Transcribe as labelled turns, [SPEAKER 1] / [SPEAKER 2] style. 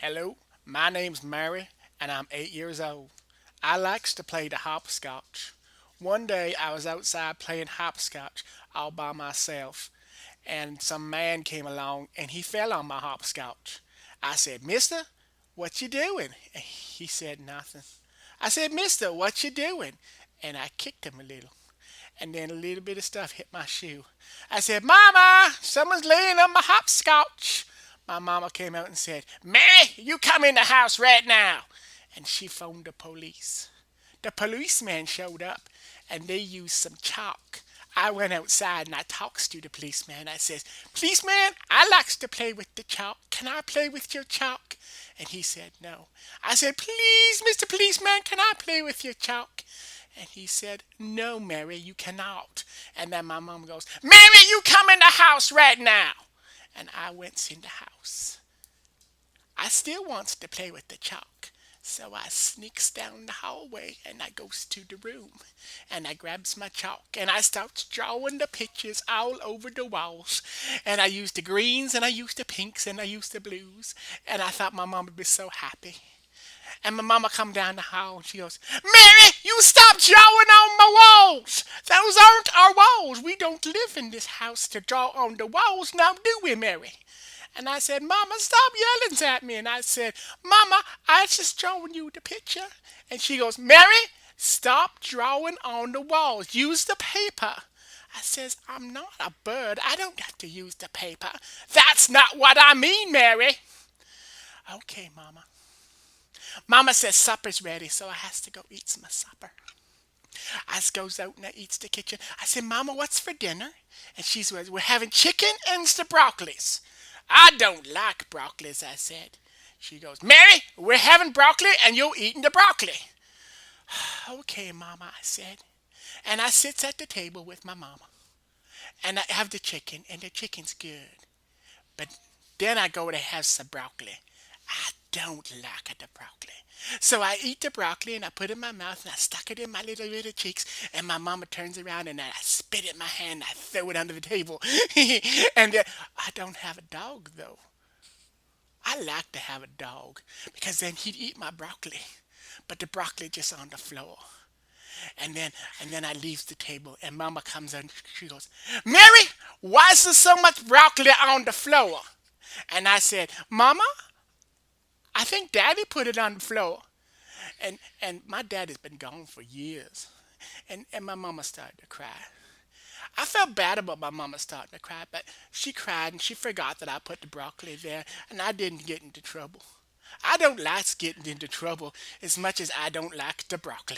[SPEAKER 1] Hello, my name's Mary, and I'm 8 years old. I likes to play the hopscotch. One day I was outside playing hopscotch all by myself, and some man came along and he fell on my hopscotch. I said, Mister, what you doing? And he said nothing. I said, Mister, what you doing? And I kicked him a little, and then a little bit of stuff hit my shoe. I said, Mama, someone's laying on my hopscotch. My mama came out and said, Mary, you come in the house right now. And she phoned the police. The policeman showed up and they used some chalk. I went outside and I talks to the policeman. I says, Policeman, I likes to play with the chalk. Can I play with your chalk? And he said no. I said, Please, Mr. Policeman, can I play with your chalk? And he said, No, Mary, you cannot. And then my mom goes, Mary, you come in the house right now. And I went in the house. I still wants to play with the chalk. So I sneaks down the hallway and I goes to the room and I grabs my chalk and I starts drawing the pictures all over the walls. And I used the greens and I used the pinks and I used the blues. And I thought my mom would be so happy. And my mama come down the hall and she goes, Mary, you stop drawing on my walls. Those aren't our walls. We don't live in this house to draw on the walls now, do we, Mary? And I said, Mama, stop yelling at me. And I said, Mama, I just drawing you the picture. And she goes, Mary, stop drawing on the walls. Use the paper. I says, I'm not a bird. I don't have to use the paper. That's not what I mean, Mary. Okay, Mama. Mama says supper's ready, so I has to go eat my supper. I goes out and I eats the kitchen. I said, Mama, what's for dinner? And she says, we're having chicken and the broccolis. I don't like broccolis, I said. She goes, Mary, we're having broccoli and you're eating the broccoli. Okay, Mama, I said. And I sits at the table with my mama. And I have the chicken, and the chicken's good. But then I go to have some broccoli. I don't like the broccoli. So I eat the broccoli and I put it in my mouth and I stuck it in my little cheeks. And my mama turns around and I spit it in my hand and I throw it under the table. And I don't have a dog though. I like to have a dog because then he'd eat my broccoli. But the broccoli just on the floor. And then I leaves the table and mama comes in. She goes, Mary, why is there so much broccoli on the floor? And I said, Mama, I think Daddy put it on the floor. And my dad has been gone for years. And my mama started to cry. I felt bad about my mama starting to cry, but she cried and she forgot that I put the broccoli there and I didn't get into trouble. I don't like getting into trouble as much as I don't like the broccoli.